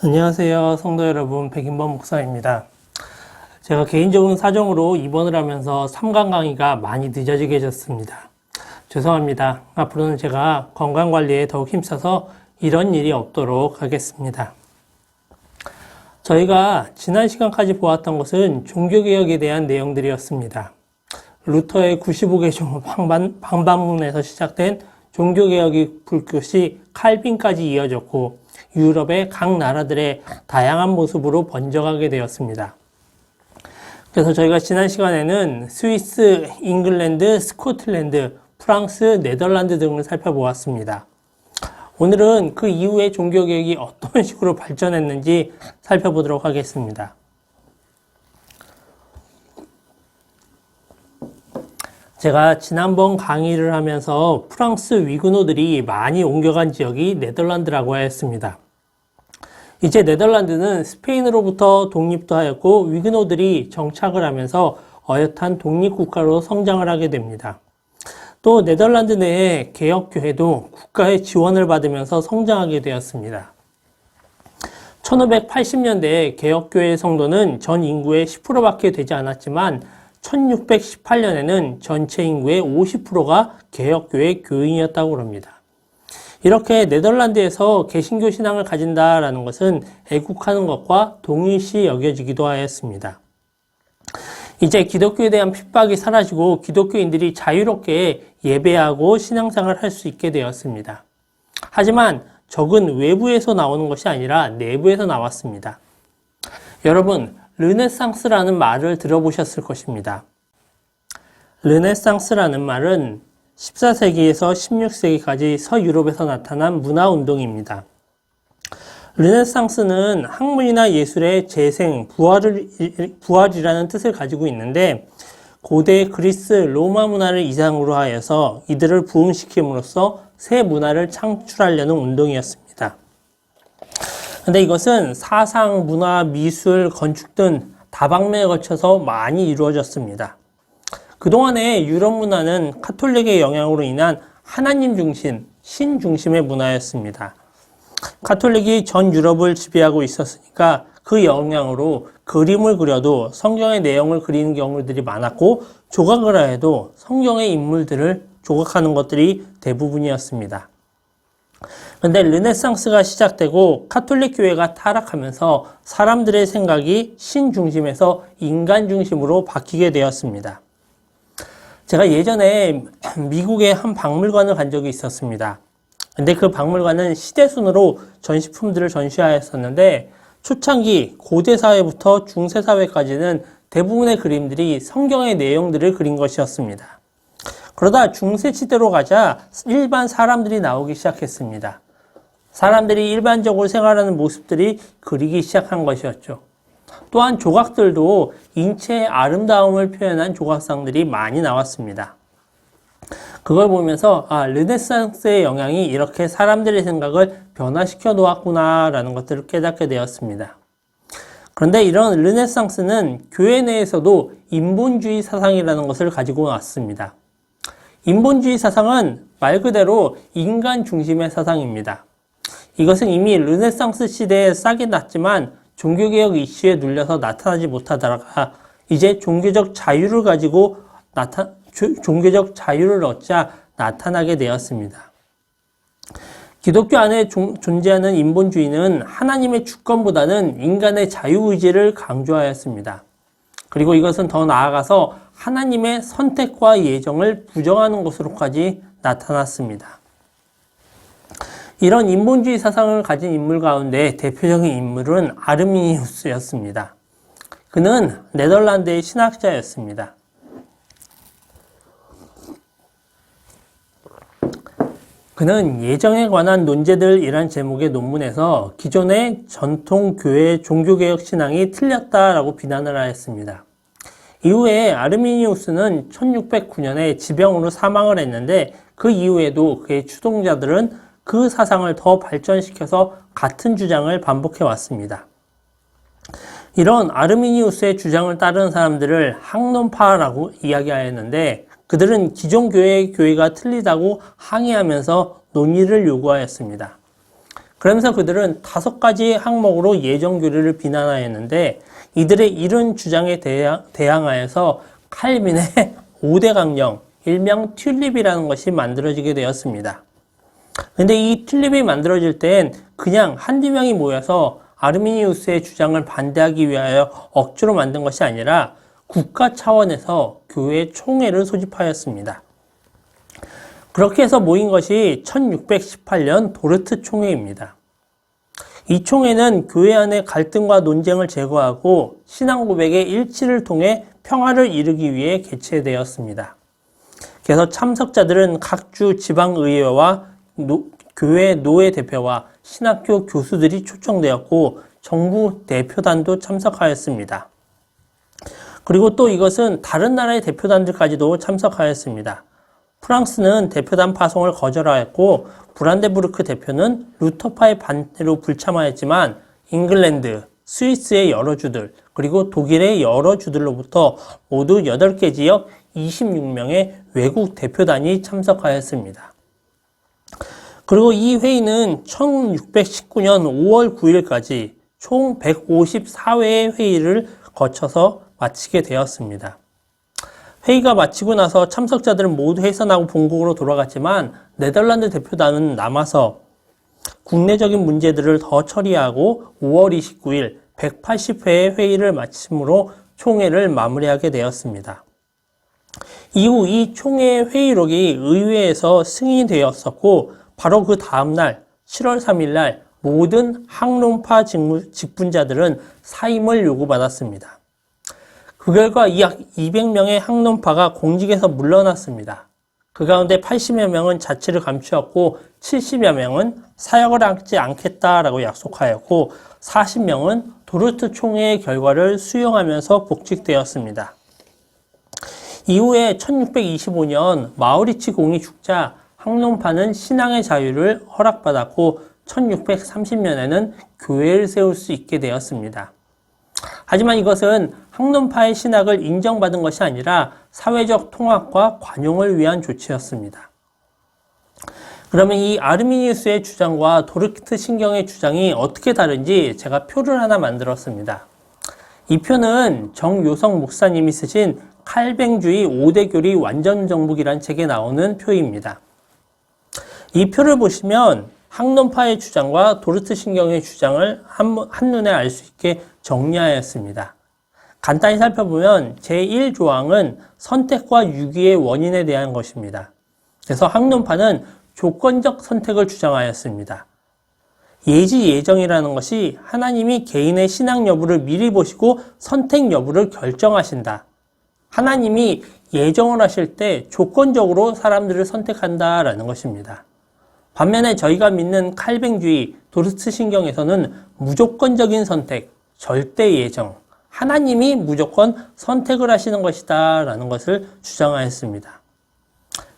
안녕하세요. 성도 여러분, 백인범 목사입니다. 제가 개인적인 사정으로 입원을 하면서 3강 강의가 많이 늦어지게 됐습니다. 죄송합니다. 앞으로는 제가 건강관리에 더욱 힘써서 이런 일이 없도록 하겠습니다. 저희가 지난 시간까지 보았던 것은 종교개혁에 대한 내용들이었습니다. 루터의 95개 방반문에서 시작된 종교개혁이 불교시 칼빈까지 이어졌고 유럽의 각 나라들의 다양한 모습으로 번져가게 되었습니다. 그래서 저희가 지난 시간에는 스위스, 잉글랜드, 스코틀랜드, 프랑스, 네덜란드 등을 살펴보았습니다. 오늘은 그 이후의 종교개혁이 어떤 식으로 발전했는지 살펴보도록 하겠습니다. 제가 지난번 강의를 하면서 프랑스 위그노들이 많이 옮겨간 지역이 네덜란드라고 하였습니다. 이제 네덜란드는 스페인으로부터 독립도 하였고 위그노들이 정착을 하면서 어엿한 독립국가로 성장을 하게 됩니다. 또 네덜란드 내에 개혁교회도 국가의 지원을 받으면서 성장하게 되었습니다. 1580년대에 개혁교회의 성도는 전 인구의 10%밖에 되지 않았지만 1618년에는 전체 인구의 50%가 개혁교회 교인이었다고 합니다. 이렇게 네덜란드에서 개신교 신앙을 가진다라는 것은 애국하는 것과 동일시 여겨지기도 하였습니다. 이제 기독교에 대한 핍박이 사라지고 기독교인들이 자유롭게 예배하고 신앙생활을 할 수 있게 되었습니다. 하지만 적은 외부에서 나오는 것이 아니라 내부에서 나왔습니다. 여러분, 르네상스라는 말을 들어보셨을 것입니다. 르네상스라는 말은 14세기에서 16세기까지 서유럽에서 나타난 문화운동입니다. 르네상스는 학문이나 예술의 재생, 부활이라는 뜻을 가지고 있는데 고대 그리스, 로마 문화를 이상으로 하여서 이들을 부흥시킴으로써 새 문화를 창출하려는 운동이었습니다. 근데 이것은 사상, 문화, 미술, 건축 등 다방면에 걸쳐서 많이 이루어졌습니다. 그동안의 유럽 문화는 카톨릭의 영향으로 인한 하나님 중심, 신 중심의 문화였습니다. 카톨릭이 전 유럽을 지배하고 있었으니까 그 영향으로 그림을 그려도 성경의 내용을 그리는 경우들이 많았고 조각을 해도 성경의 인물들을 조각하는 것들이 대부분이었습니다. 그런데 르네상스가 시작되고 카톨릭 교회가 타락하면서 사람들의 생각이 신 중심에서 인간 중심으로 바뀌게 되었습니다. 제가 예전에 미국의 한 박물관을 간 적이 있었습니다. 근데 그 박물관은 시대순으로 전시품들을 전시하였었는데 초창기 고대사회부터 중세사회까지는 대부분의 그림들이 성경의 내용들을 그린 것이었습니다. 그러다 중세시대로 가자 일반 사람들이 나오기 시작했습니다. 사람들이 일반적으로 생활하는 모습들이 그리기 시작한 것이었죠. 또한 조각들도 인체의 아름다움을 표현한 조각상들이 많이 나왔습니다. 그걸 보면서 르네상스의 영향이 이렇게 사람들의 생각을 변화시켜 놓았구나라는 것들을 깨닫게 되었습니다. 그런데 이런 르네상스는 교회 내에서도 인본주의 사상이라는 것을 가지고 왔습니다. 인본주의 사상은 말 그대로 인간 중심의 사상입니다. 이것은 이미 르네상스 시대에 싹이 났지만 종교개혁 이슈에 눌려서 나타나지 못하다가 이제 종교적 자유를 가지고 종교적 자유를 얻자 나타나게 되었습니다. 기독교 안에 존재하는 인본주의는 하나님의 주권보다는 인간의 자유의지를 강조하였습니다. 그리고 이것은 더 나아가서 하나님의 선택과 예정을 부정하는 것으로까지 나타났습니다. 이런 인본주의 사상을 가진 인물 가운데 대표적인 인물은 아르미니우스였습니다. 그는 네덜란드의 신학자였습니다. 그는 예정에 관한 논제들이란 제목의 논문에서 기존의 전통 교회 종교개혁 신앙이 틀렸다라고 비난을 하였습니다. 이후에 아르미니우스는 1609년에 지병으로 사망을 했는데 그 이후에도 그의 추종자들은 그 사상을 더 발전시켜서 같은 주장을 반복해 왔습니다. 이런 아르미니우스의 주장을 따르는 사람들을 학론파라고 이야기하였는데 그들은 기존 교회가 틀리다고 항의하면서 논의를 요구하였습니다. 그러면서 그들은 5가지 항목으로 예정교리를 비난하였는데 이들의 이런 주장에 대항하여서 칼빈의 5대 강령, 일명 튤립이라는 것이 만들어지게 되었습니다. 근데 이 튤립이 만들어질 땐 그냥 한두 명이 모여서 아르미니우스의 주장을 반대하기 위하여 억지로 만든 것이 아니라 국가 차원에서 교회 총회를 소집하였습니다. 그렇게 해서 모인 것이 1618년 도르트 총회입니다. 이 총회는 교회 안의 갈등과 논쟁을 제거하고 신앙 고백의 일치를 통해 평화를 이루기 위해 개최되었습니다. 그래서 참석자들은 각주 지방의회와 교회 노회 대표와 신학교 교수들이 초청되었고 정부 대표단도 참석하였습니다. 그리고 또 이것은 다른 나라의 대표단들까지도 참석하였습니다. 프랑스는 대표단 파송을 거절하였고 브란데부르크 대표는 루터파의 반대로 불참하였지만 잉글랜드, 스위스의 여러 주들, 그리고 독일의 여러 주들로부터 모두 8개 지역 26명의 외국 대표단이 참석하였습니다. 그리고 이 회의는 1619년 5월 9일까지 총 154회의 회의를 거쳐서 마치게 되었습니다. 회의가 마치고 나서 참석자들은 모두 해산하고 본국으로 돌아갔지만 네덜란드 대표단은 남아서 국내적인 문제들을 더 처리하고 5월 29일 180회의 회의를 마침으로 총회를 마무리하게 되었습니다. 이후 이 총회 회의록이 의회에서 승인이 되었었고 바로 그 다음날 7월 3일날 모든 학론파 직분자들은 사임을 요구받았습니다. 그 결과 약 200명의 학론파가 공직에서 물러났습니다. 그 가운데 80여 명은 자치를 감추었고 70여 명은 사역을 하지 않겠다라고 약속하였고 40명은 도르트 총회의 결과를 수용하면서 복직되었습니다. 이후에 1625년 마우리치 공이 죽자 학론파는 신앙의 자유를 허락받았고 1630년에는 교회를 세울 수 있게 되었습니다. 하지만 이것은 학론파의 신학을 인정받은 것이 아니라 사회적 통합과 관용을 위한 조치였습니다. 그러면 이 아르미니우스의 주장과 도르트 신경의 주장이 어떻게 다른지 제가 표를 하나 만들었습니다. 이 표는 정요성 목사님이 쓰신 칼뱅주의 5대 교리 완전 정복이라는 책에 나오는 표입니다. 이 표를 보시면 학론파의 주장과 도르트 신경의 주장을 한눈에 알 수 있게 정리하였습니다. 간단히 살펴보면 제1조항은 선택과 유기의 원인에 대한 것입니다. 그래서 학론파는 조건적 선택을 주장하였습니다. 예지 예정이라는 것이 하나님이 개인의 신앙 여부를 미리 보시고 선택 여부를 결정하신다. 하나님이 예정을 하실 때 조건적으로 사람들을 선택한다라는 것입니다. 반면에 저희가 믿는 칼뱅주의, 도르트 신경에서는 무조건적인 선택, 절대 예정, 하나님이 무조건 선택을 하시는 것이다 라는 것을 주장하였습니다.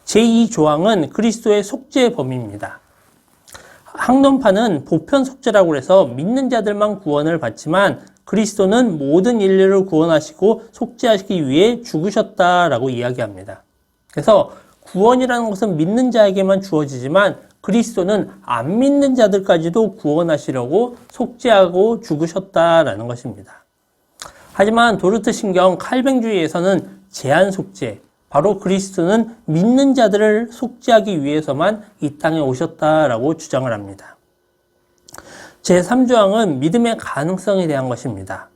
제2조항은 그리스도의 속죄의 범위입니다. 학론파는 보편 속죄라고 해서 믿는 자들만 구원을 받지만 그리스도는 모든 인류를 구원하시고 속죄하시기 위해 죽으셨다라고 이야기합니다. 그래서 구원이라는 것은 믿는 자에게만 주어지지만 그리스도는 안 믿는 자들까지도 구원하시려고 속죄하고 죽으셨다라는 것입니다. 하지만 도르트 신경 칼뱅주의에서는 제한 속죄, 바로 그리스도는 믿는 자들을 속죄하기 위해서만 이 땅에 오셨다라고 주장을 합니다. 제3조항은 믿음의 가능성에 대한 것입니다.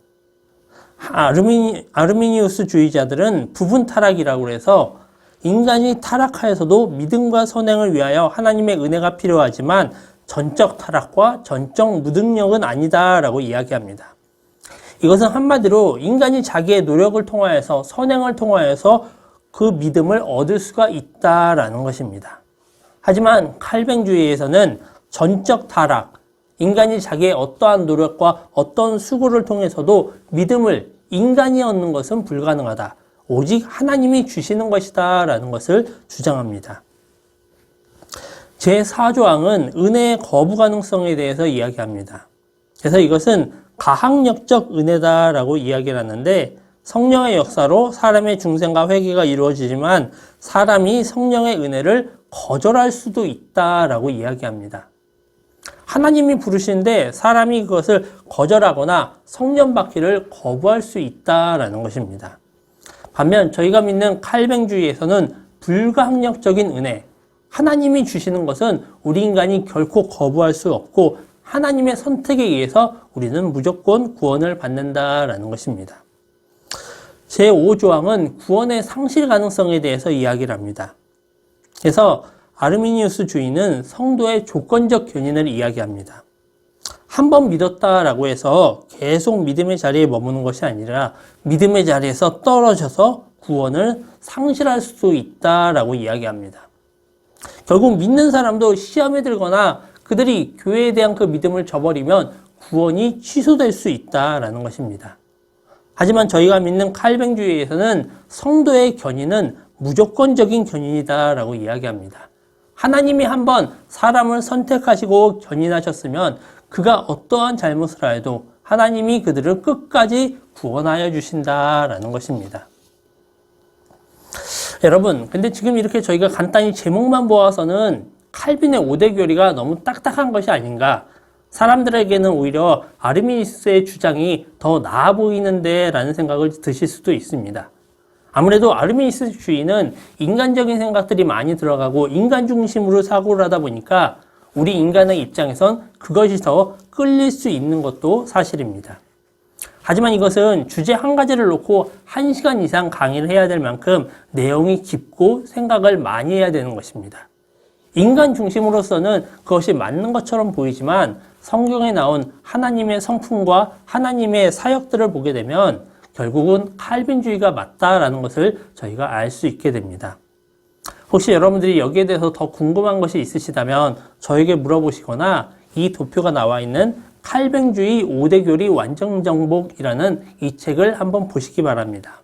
아르미니우스 주의자들은 부분 타락이라고 해서 인간이 타락하여서도 믿음과 선행을 위하여 하나님의 은혜가 필요하지만 전적 타락과 전적 무능력은 아니다라고 이야기합니다. 이것은 한마디로 인간이 자기의 노력을 통하여서 선행을 통하여서 그 믿음을 얻을 수가 있다라는 것입니다. 하지만 칼뱅주의에서는 전적 타락, 인간이 자기의 어떠한 노력과 어떤 수고를 통해서도 믿음을 인간이 얻는 것은 불가능하다. 오직 하나님이 주시는 것이다 라는 것을 주장합니다. 제4조항은 은혜의 거부 가능성에 대해서 이야기합니다. 그래서 이것은 가학력적 은혜다라고 이야기를 하는데 성령의 역사로 사람의 중생과 회개가 이루어지지만 사람이 성령의 은혜를 거절할 수도 있다라고 이야기합니다. 하나님이 부르시는데 사람이 그것을 거절하거나 성령 받기를 거부할 수 있다라는 것입니다. 반면 저희가 믿는 칼뱅주의에서는 불가항력적인 은혜, 하나님이 주시는 것은 우리 인간이 결코 거부할 수 없고 하나님의 선택에 의해서 우리는 무조건 구원을 받는다라는 것입니다. 제5조항은 구원의 상실 가능성에 대해서 이야기를 합니다. 그래서 아르미니우스 주의는 성도의 조건적 견인을 이야기합니다. 한 번 믿었다라고 해서 계속 믿음의 자리에 머무는 것이 아니라 믿음의 자리에서 떨어져서 구원을 상실할 수도 있다라고 이야기합니다. 결국 믿는 사람도 시험에 들거나 그들이 교회에 대한 그 믿음을 저버리면 구원이 취소될 수 있다라는 것입니다. 하지만 저희가 믿는 칼뱅주의에서는 성도의 견인은 무조건적인 견인이다라고 이야기합니다. 하나님이 한번 사람을 선택하시고 견인하셨으면 그가 어떠한 잘못을 하여도 하나님이 그들을 끝까지 구원하여 주신다라는 것입니다. 여러분, 근데 지금 이렇게 저희가 간단히 제목만 보아서는 칼빈의 5대 교리가 너무 딱딱한 것이 아닌가, 사람들에게는 오히려 아르미니우스의 주장이 더 나아 보이는데 라는 생각을 드실 수도 있습니다. 아무래도 아르미니우스 주의는 인간적인 생각들이 많이 들어가고 인간 중심으로 사고를 하다 보니까 우리 인간의 입장에선 그것이 더 끌릴 수 있는 것도 사실입니다. 하지만 이것은 주제 한 가지를 놓고 1시간 이상 강의를 해야 될 만큼 내용이 깊고 생각을 많이 해야 되는 것입니다. 인간 중심으로서는 그것이 맞는 것처럼 보이지만 성경에 나온 하나님의 성품과 하나님의 사역들을 보게 되면 결국은 칼빈주의가 맞다라는 것을 저희가 알 수 있게 됩니다. 혹시 여러분들이 여기에 대해서 더 궁금한 것이 있으시다면 저에게 물어보시거나 이 도표가 나와 있는 칼뱅주의 5대 교리 완전정복이라는 이 책을 한번 보시기 바랍니다.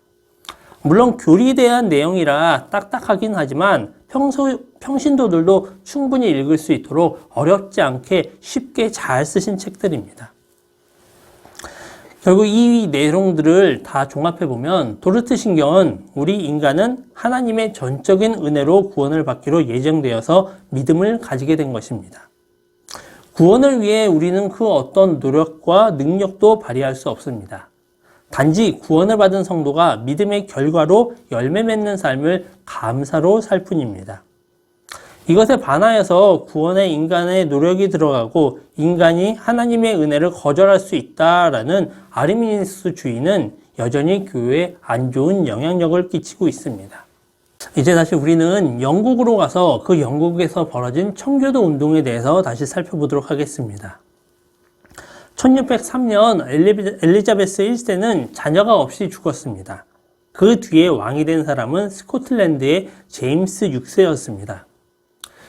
물론 교리에 대한 내용이라 딱딱하긴 하지만 평신도들도 충분히 읽을 수 있도록 어렵지 않게 쉽게 잘 쓰신 책들입니다. 결국 이 내용들을 다 종합해보면 도르트 신경은 우리 인간은 하나님의 전적인 은혜로 구원을 받기로 예정되어서 믿음을 가지게 된 것입니다. 구원을 위해 우리는 그 어떤 노력과 능력도 발휘할 수 없습니다. 단지 구원을 받은 성도가 믿음의 결과로 열매 맺는 삶을 감사로 살 뿐입니다. 이것에 반하여서 구원에 인간의 노력이 들어가고 인간이 하나님의 은혜를 거절할 수 있다라는 아르미니우스 주의는 여전히 교회에 안 좋은 영향력을 끼치고 있습니다. 이제 다시 우리는 영국으로 가서 그 영국에서 벌어진 청교도 운동에 대해서 다시 살펴보도록 하겠습니다. 1603년 엘리자베스 1세는 자녀가 없이 죽었습니다. 그 뒤에 왕이 된 사람은 스코틀랜드의 제임스 6세였습니다.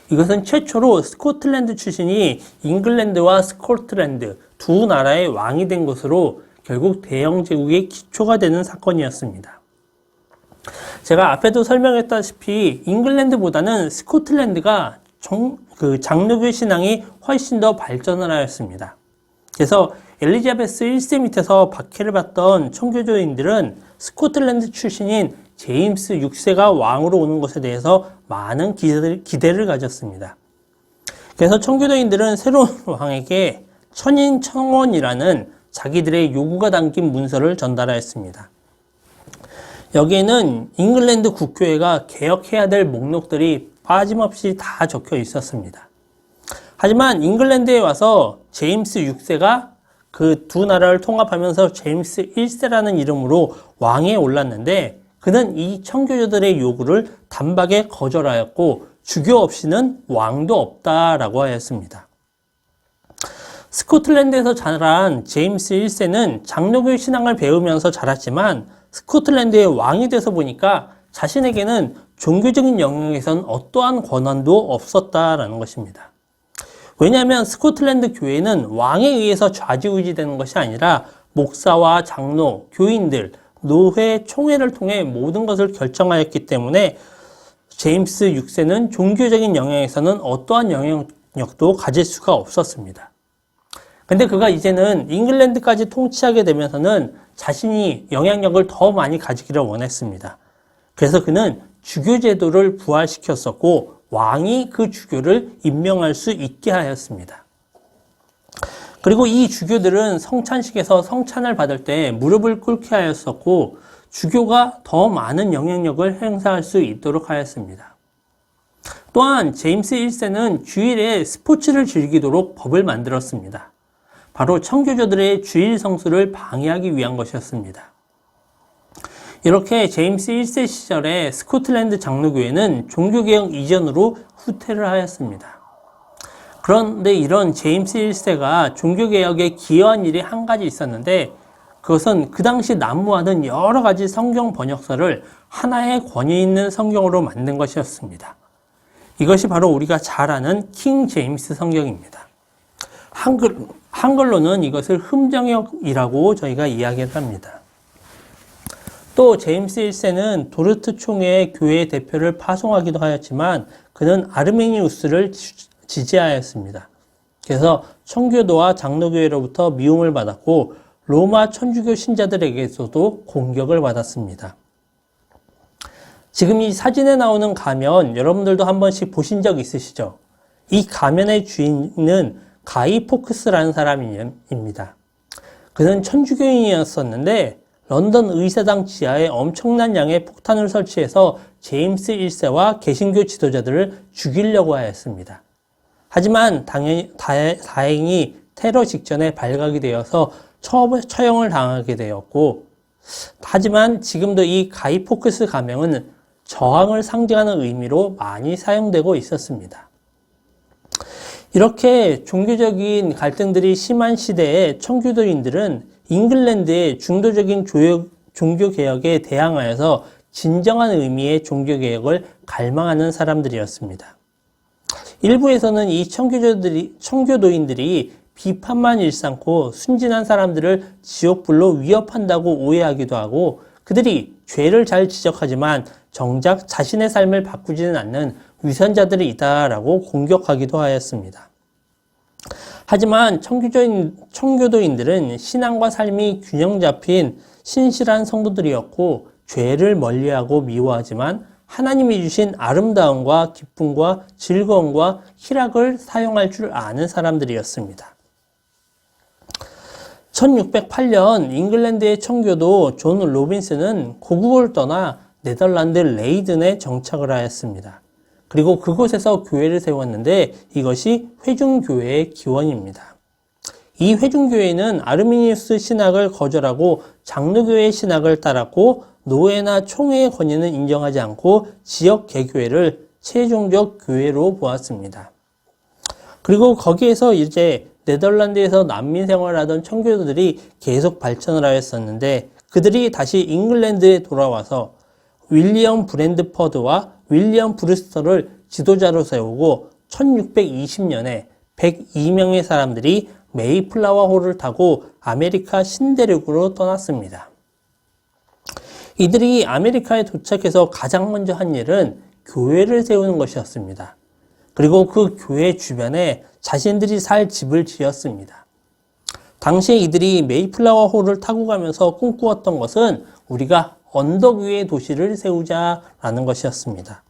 이것은 최초로 스코틀랜드 출신이 잉글랜드와 스코틀랜드 두 나라의 왕이 된 것으로 결국 대영 제국의 기초가 되는 사건이었습니다. 제가 앞에도 설명했다시피 잉글랜드보다는 스코틀랜드가 장로교 신앙이 훨씬 더 발전을 하였습니다. 그래서 엘리자베스 1세 밑에서 박해를 받던 청교도인들은 스코틀랜드 출신인 제임스 6세가 왕으로 오는 것에 대해서 많은 기대를 가졌습니다. 그래서 청교도인들은 새로운 왕에게 천인청원이라는 자기들의 요구가 담긴 문서를 전달하였습니다. 여기에는 잉글랜드 국교회가 개혁해야 될 목록들이 빠짐없이 다 적혀 있었습니다. 하지만 잉글랜드에 와서 제임스 6세가 그 두 나라를 통합하면서 제임스 1세라는 이름으로 왕에 올랐는데 그는 이 청교도들의 요구를 단박에 거절하였고 주교 없이는 왕도 없다라고 하였습니다. 스코틀랜드에서 자란 제임스 1세는 장로교 신앙을 배우면서 자랐지만 스코틀랜드의 왕이 돼서 보니까 자신에게는 종교적인 영역에선 어떠한 권한도 없었다라는 것입니다. 왜냐하면 스코틀랜드 교회는 왕에 의해서 좌지우지되는 것이 아니라 목사와 장로, 교인들, 노회, 총회를 통해 모든 것을 결정하였기 때문에 제임스 6세는 종교적인 영역에서는 어떠한 영향력도 가질 수가 없었습니다. 근데 그가 이제는 잉글랜드까지 통치하게 되면서는 자신이 영향력을 더 많이 가지기를 원했습니다. 그래서 그는 주교제도를 부활시켰었고 왕이 그 주교를 임명할 수 있게 하였습니다. 그리고 이 주교들은 성찬식에서 성찬을 받을 때 무릎을 꿇게 하였었고 주교가 더 많은 영향력을 행사할 수 있도록 하였습니다. 또한 제임스 1세는 주일에 스포츠를 즐기도록 법을 만들었습니다. 바로 청교도들의 주일 성수를 방해하기 위한 것이었습니다. 이렇게 제임스 1세 시절에 스코틀랜드 장로교회는 종교개혁 이전으로 후퇴를 하였습니다. 그런데 이런 제임스 1세가 종교개혁에 기여한 일이 한 가지 있었는데 그것은 그 당시 난무하는 여러 가지 성경 번역서를 하나의 권위 있는 성경으로 만든 것이었습니다. 이것이 바로 우리가 잘 아는 킹 제임스 성경입니다. 한글로는 이것을 흠정역이라고 저희가 이야기를 합니다. 또 제임스 1세는 도르트 총회의 교회 대표를 파송하기도 하였지만 그는 아르메니우스를 지지하였습니다. 그래서 청교도와 장로교회로부터 미움을 받았고 로마 천주교 신자들에게서도 공격을 받았습니다. 지금 이 사진에 나오는 가면 여러분들도 한 번씩 보신 적 있으시죠? 이 가면의 주인은 가이 포크스라는 사람입니다. 그는 천주교인이었었는데 런던 의사당 지하에 엄청난 양의 폭탄을 설치해서 제임스 1세와 개신교 지도자들을 죽이려고 하였습니다. 하지만 다행히 테러 직전에 발각이 되어서 처형을 당하게 되었고, 하지만 지금도 이 가이 포크스 가명은 저항을 상징하는 의미로 많이 사용되고 있었습니다. 이렇게 종교적인 갈등들이 심한 시대에 청교도인들은 잉글랜드의 중도적인 종교개혁에 대항하여서 진정한 의미의 종교개혁을 갈망하는 사람들이었습니다. 일부에서는 이 청교도인들이 비판만 일삼고 순진한 사람들을 지옥불로 위협한다고 오해하기도 하고 그들이 죄를 잘 지적하지만 정작 자신의 삶을 바꾸지는 않는 위선자들이 있다라고 공격하기도 하였습니다. 하지만 청교도인들은 신앙과 삶이 균형 잡힌 신실한 성도들이었고 죄를 멀리하고 미워하지만 하나님이 주신 아름다움과 기쁨과 즐거움과 희락을 사용할 줄 아는 사람들이었습니다. 1608년 잉글랜드의 청교도 존 로빈스는 고국을 떠나 네덜란드 레이든에 정착을 하였습니다. 그리고 그곳에서 교회를 세웠는데 이것이 회중교회의 기원입니다. 이 회중교회는 아르미니우스 신학을 거절하고 장로교회 신학을 따랐고 노예나 총회의 권위는 인정하지 않고 지역 개교회를 최종적 교회로 보았습니다. 그리고 거기에서 이제 네덜란드에서 난민 생활을 하던 청교도들이 계속 발전을 하였었는데 그들이 다시 잉글랜드에 돌아와서 윌리엄 브랜드퍼드와 윌리엄 브루스터를 지도자로 세우고 1620년에 102명의 사람들이 메이플라워 호를 타고 아메리카 신대륙으로 떠났습니다. 이들이 아메리카에 도착해서 가장 먼저 한 일은 교회를 세우는 것이었습니다. 그리고 그 교회 주변에 자신들이 살 집을 지었습니다. 당시에 이들이 메이플라워 호를 타고 가면서 꿈꾸었던 것은 우리가 언덕 위에 도시를 세우자라는 것이었습니다.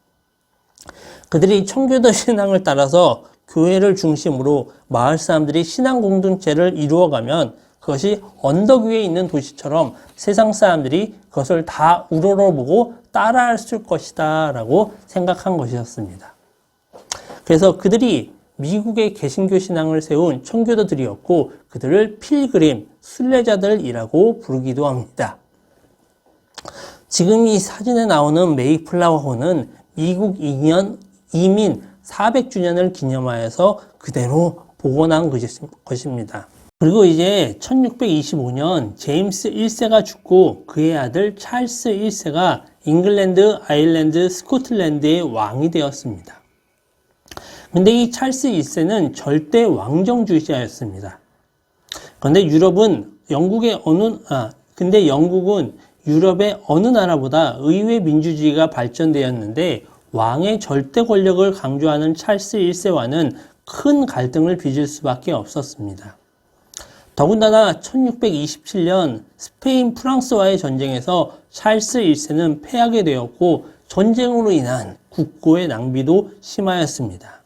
그들이 청교도 신앙을 따라서 교회를 중심으로 마을 사람들이 신앙 공동체를 이루어가면 그것이 언덕 위에 있는 도시처럼 세상 사람들이 그것을 다 우러러보고 따라할 수 있을 것이다 라고 생각한 것이었습니다. 그래서 그들이 미국의 개신교 신앙을 세운 청교도들이었고 그들을 필그림, 순례자들이라고 부르기도 합니다. 지금 이 사진에 나오는 메이플라워호는 미국 이민 400주년을 기념하여서 그대로 복원한 것입니다. 그리고 이제 1625년 제임스 1세가 죽고 그의 아들 찰스 1세가 잉글랜드, 아일랜드, 스코틀랜드의 왕이 되었습니다. 근데 이 찰스 1세는 절대 왕정주의자였습니다. 그런데 영국은 유럽의 어느 나라보다 의회 민주주의가 발전되었는데 왕의 절대 권력을 강조하는 찰스 1세와는 큰 갈등을 빚을 수밖에 없었습니다. 더군다나 1627년 스페인 프랑스와의 전쟁에서 찰스 1세는 패하게 되었고 전쟁으로 인한 국고의 낭비도 심하였습니다.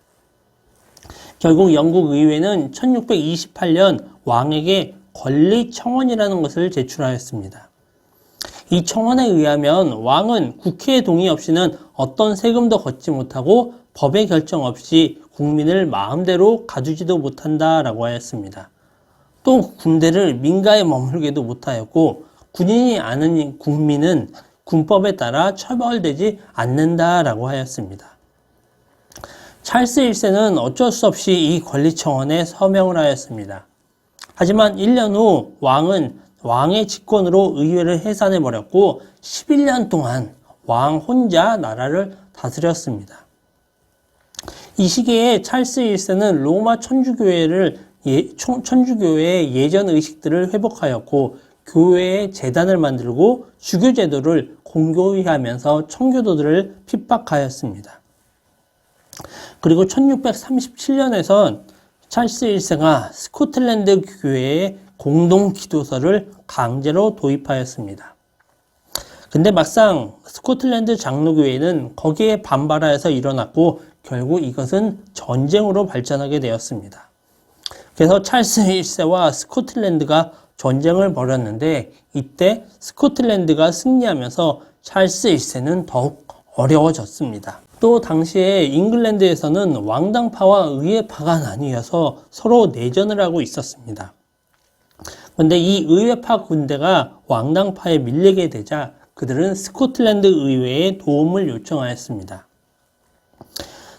결국 영국 의회는 1628년 왕에게 권리청원이라는 것을 제출하였습니다. 이 청원에 의하면 왕은 국회의 동의 없이는 어떤 세금도 걷지 못하고 법의 결정 없이 국민을 마음대로 가두지도 못한다라고 하였습니다. 또 군대를 민가에 머물게도 못하였고 군인이 아닌 국민은 군법에 따라 처벌되지 않는다라고 하였습니다. 찰스 1세는 어쩔 수 없이 이 권리청원에 서명을 하였습니다. 하지만 1년 후 왕은 왕의 직권으로 의회를 해산해버렸고 11년 동안 왕 혼자 나라를 다스렸습니다. 이 시기에 찰스 1세는 로마 천주교회의 예전 의식들을 회복하였고 교회에 재단을 만들고 주교 제도를 공고히 하면서 청교도들을 핍박하였습니다. 그리고 1637년에선 찰스 1세가 스코틀랜드 교회에 공동 기도서를 강제로 도입하였습니다. 근데 막상 스코틀랜드 장로교회는 거기에 반발하여서 일어났고 결국 이것은 전쟁으로 발전하게 되었습니다. 그래서 찰스 1세와 스코틀랜드가 전쟁을 벌였는데 이때 스코틀랜드가 승리하면서 찰스 1세는 더욱 어려워졌습니다. 또 당시에 잉글랜드에서는 왕당파와 의회파가 나뉘어서 서로 내전을 하고 있었습니다. 그런데 이 의회파 군대가 왕당파에 밀리게 되자 그들은 스코틀랜드 의회에 도움을 요청하였습니다.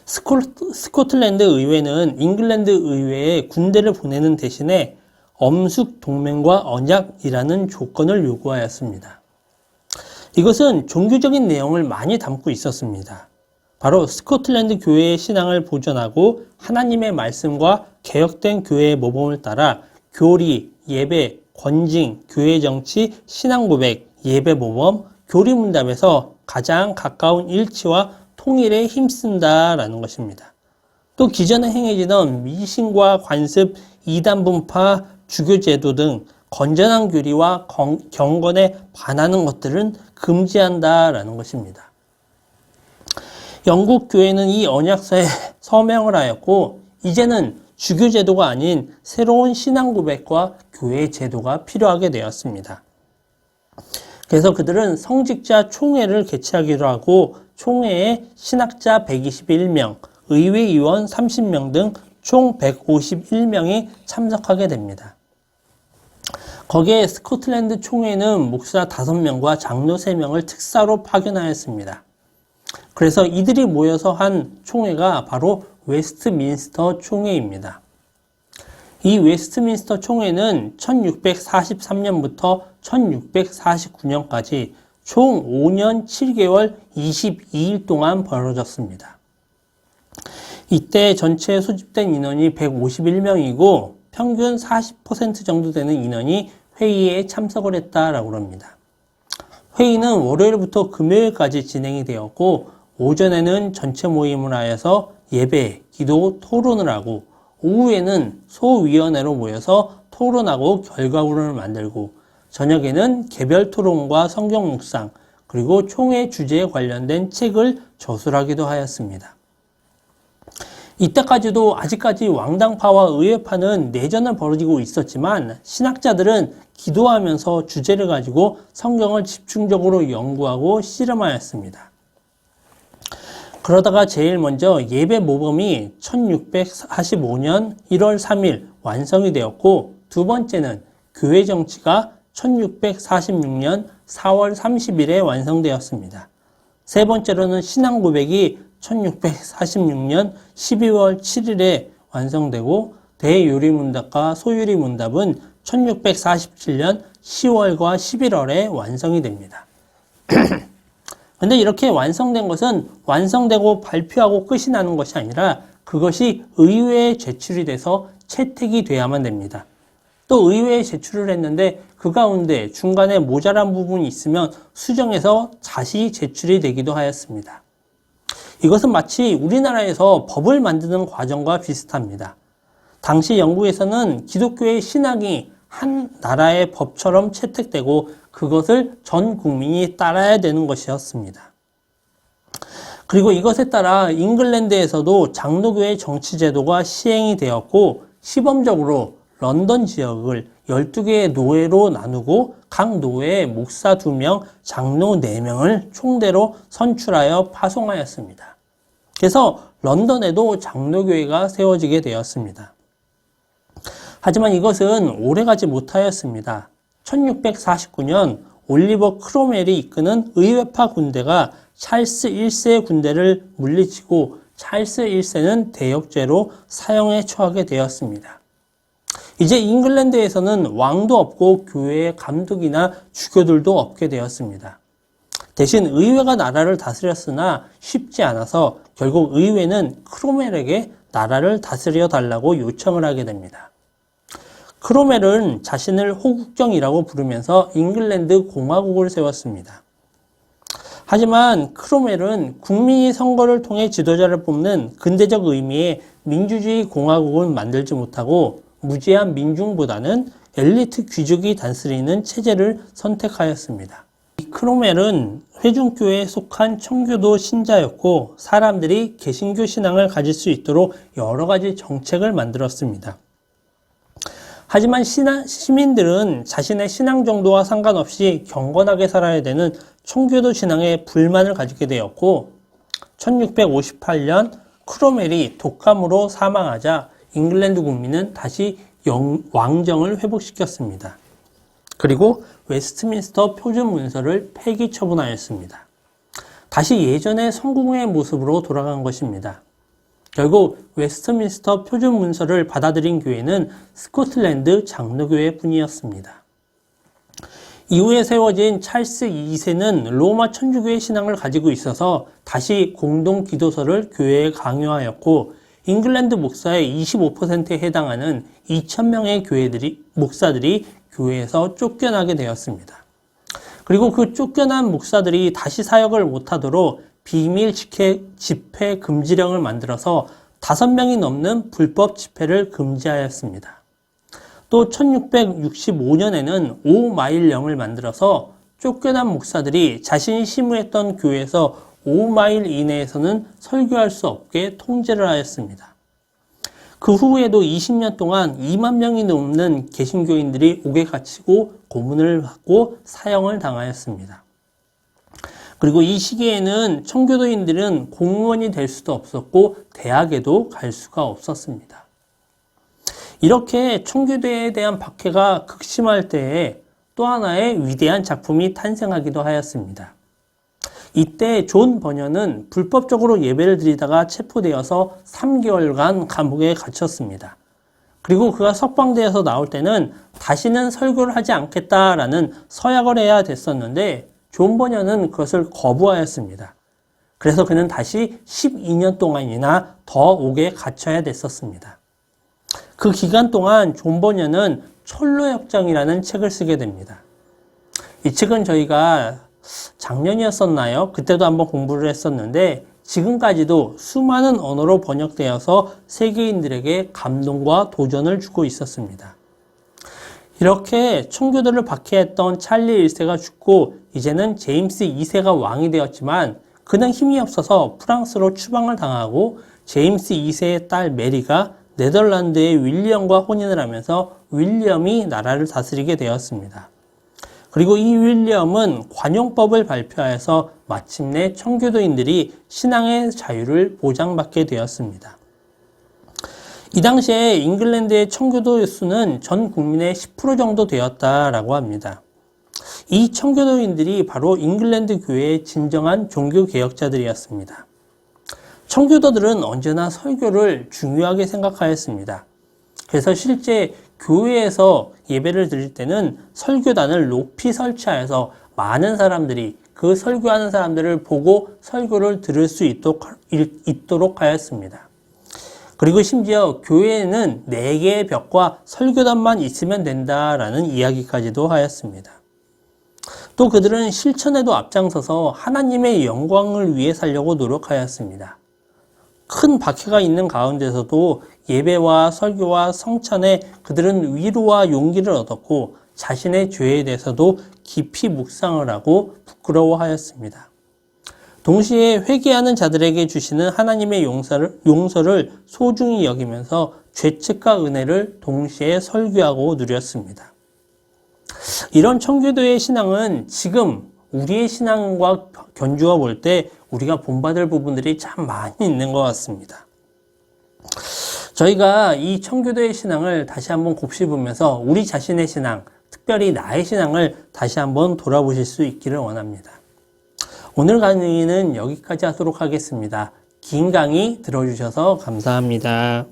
스코틀랜드 의회는 잉글랜드 의회에 군대를 보내는 대신에 엄숙 동맹과 언약이라는 조건을 요구하였습니다. 이것은 종교적인 내용을 많이 담고 있었습니다. 바로 스코틀랜드 교회의 신앙을 보존하고 하나님의 말씀과 개혁된 교회의 모범을 따라 교리, 예배, 권징, 교회 정치, 신앙 고백, 예배 모범, 교리 문답에서 가장 가까운 일치와 통일에 힘쓴다라는 것입니다. 또 기존에 행해지던 미신과 관습, 이단 분파, 주교 제도 등 건전한 교리와 경건에 반하는 것들은 금지한다라는 것입니다. 영국 교회는 이 언약서에 서명을 하였고 이제는 주교 제도가 아닌 새로운 신앙 고백과 교회 제도가 필요하게 되었습니다. 그래서 그들은 성직자 총회를 개최하기로 하고 총회에 신학자 121명, 의회의원 30명 등 총 151명이 참석하게 됩니다. 거기에 스코틀랜드 총회는 목사 5명과 장로 3명을 특사로 파견하였습니다. 그래서 이들이 모여서 한 총회가 바로 웨스트민스터 총회입니다. 이 웨스트민스터 총회는 1643년부터 1649년까지 총 5년 7개월 22일 동안 벌어졌습니다. 이때 전체 소집된 인원이 151명이고 평균 40% 정도 되는 인원이 회의에 참석을 했다라고 합니다. 회의는 월요일부터 금요일까지 진행이 되었고 오전에는 전체 모임을 하여서 예배, 기도, 토론을 하고 오후에는 소위원회로 모여서 토론하고 결과물을 만들고 저녁에는 개별 토론과 성경 묵상 그리고 총회 주제에 관련된 책을 저술하기도 하였습니다. 이때까지도 아직까지 왕당파와 의회파는 내전을 벌이고 있었지만 신학자들은 기도하면서 주제를 가지고 성경을 집중적으로 연구하고 씨름하였습니다. 그러다가 제일 먼저 예배 모범이 1645년 1월 3일 완성이 되었고 두 번째는 교회 정치가 1646년 4월 30일에 완성되었습니다. 세 번째로는 신앙 고백이 1646년 12월 7일에 완성되고 대요리문답과 소요리문답은 1647년 10월과 11월에 완성이 됩니다. 그런데 이렇게 완성된 것은 완성되고 발표하고 끝이 나는 것이 아니라 그것이 의회에 제출이 돼서 채택이 돼야만 됩니다. 또 의회에 제출을 했는데 그 가운데 중간에 모자란 부분이 있으면 수정해서 다시 제출이 되기도 하였습니다. 이것은 마치 우리나라에서 법을 만드는 과정과 비슷합니다. 당시 영국에서는 기독교의 신앙이 한 나라의 법처럼 채택되고 그것을 전 국민이 따라야 되는 것이었습니다. 그리고 이것에 따라 잉글랜드에서도 장로교회 정치제도가 시행이 되었고 시범적으로 런던 지역을 12개의 노예로 나누고 각 노예에 목사 2명, 장로 4명을 총대로 선출하여 파송하였습니다. 그래서 런던에도 장로교회가 세워지게 되었습니다. 하지만 이것은 오래가지 못하였습니다. 1649년 올리버 크로멜이 이끄는 의회파 군대가 찰스 1세의 군대를 물리치고 찰스 1세는 대역죄로 사형에 처하게 되었습니다. 이제 잉글랜드에서는 왕도 없고 교회의 감독이나 주교들도 없게 되었습니다. 대신 의회가 나라를 다스렸으나 쉽지 않아서 결국 의회는 크로멜에게 나라를 다스려 달라고 요청을 하게 됩니다. 크로멜은 자신을 호국정이라고 부르면서 잉글랜드 공화국을 세웠습니다. 하지만 크로멜은 국민이 선거를 통해 지도자를 뽑는 근대적 의미의 민주주의 공화국은 만들지 못하고 무제한 민중보다는 엘리트 귀족이 다스리는 체제를 선택하였습니다. 크로멜은 회중교회에 속한 청교도 신자였고 사람들이 개신교 신앙을 가질 수 있도록 여러 가지 정책을 만들었습니다. 하지만 시민들은 자신의 신앙 정도와 상관없이 경건하게 살아야 되는 청교도 신앙에 불만을 가지게 되었고 1658년 크로멜이 독감으로 사망하자 잉글랜드 국민은 다시 왕정을 회복시켰습니다. 그리고 웨스트민스터 표준 문서를 폐기 처분하였습니다. 다시 예전의 성공의 모습으로 돌아간 것입니다. 결국 웨스트민스터 표준 문서를 받아들인 교회는 스코틀랜드 장로교회 뿐이었습니다. 이후에 세워진 찰스 2세는 로마 천주교의 신앙을 가지고 있어서 다시 공동 기도서를 교회에 강요하였고 잉글랜드 목사의 25%에 해당하는 2,000명의 목사들이 교회에서 쫓겨나게 되었습니다. 그리고 그 쫓겨난 목사들이 다시 사역을 못하도록 비밀 집회 금지령을 만들어서 5명이 넘는 불법 집회를 금지하였습니다. 또 1665년에는 5마일령을 만들어서 쫓겨난 목사들이 자신이 심우했던 교회에서 5마일 이내에서는 설교할 수 없게 통제를 하였습니다. 그 후에도 20년 동안 2만 명이 넘는 개신교인들이 옥에 갇히고 고문을 받고 사형을 당하였습니다. 그리고 이 시기에는 청교도인들은 공무원이 될 수도 없었고 대학에도 갈 수가 없었습니다. 이렇게 청교도에 대한 박해가 극심할 때에 또 하나의 위대한 작품이 탄생하기도 하였습니다. 이때 존 버녀는 불법적으로 예배를 드리다가 체포되어서 3개월간 감옥에 갇혔습니다. 그리고 그가 석방되어서 나올 때는 다시는 설교를 하지 않겠다라는 서약을 해야 됐었는데 존 버녀는 그것을 거부하였습니다. 그래서 그는 다시 12년 동안이나 더 옥에 갇혀야 됐었습니다. 그 기간 동안 존 버녀는 철로역정이라는 책을 쓰게 됩니다. 이 책은 저희가 작년이었었나요? 그때도 한번 공부를 했었는데 지금까지도 수많은 언어로 번역되어서 세계인들에게 감동과 도전을 주고 있었습니다. 이렇게 청교도를 박해했던 찰리 1세가 죽고 이제는 제임스 2세가 왕이 되었지만 그는 힘이 없어서 프랑스로 추방을 당하고 제임스 2세의 딸 메리가 네덜란드의 윌리엄과 혼인을 하면서 윌리엄이 나라를 다스리게 되었습니다. 그리고 이 윌리엄은 관용법을 발표하여서 마침내 청교도인들이 신앙의 자유를 보장받게 되었습니다. 이 당시에 잉글랜드의 청교도 수는 전 국민의 10% 정도 되었다라고 합니다. 이 청교도인들이 바로 잉글랜드 교회의 진정한 종교개혁자들이었습니다. 청교도들은 언제나 설교를 중요하게 생각하였습니다. 그래서 실제 교회에서 예배를 드릴 때는 설교단을 높이 설치하여서 많은 사람들이 그 설교하는 사람들을 보고 설교를 들을 수 있도록 하였습니다. 그리고 심지어 교회에는 4개의 벽과 설교단만 있으면 된다라는 이야기까지도 하였습니다. 또 그들은 실천에도 앞장서서 하나님의 영광을 위해 살려고 노력하였습니다. 큰 박해가 있는 가운데서도 예배와 설교와 성찬에 그들은 위로와 용기를 얻었고 자신의 죄에 대해서도 깊이 묵상을 하고 부끄러워하였습니다. 동시에 회개하는 자들에게 주시는 하나님의 용서를 소중히 여기면서 죄책과 은혜를 동시에 설교하고 누렸습니다. 이런 청교도의 신앙은 지금 우리의 신앙과 견주어 볼 때 우리가 본받을 부분들이 참 많이 있는 것 같습니다. 저희가 이 청교도의 신앙을 다시 한번 곱씹으면서 우리 자신의 신앙, 특별히 나의 신앙을 다시 한번 돌아보실 수 있기를 원합니다. 오늘 강의는 여기까지 하도록 하겠습니다. 긴 강의 들어주셔서 감사합니다.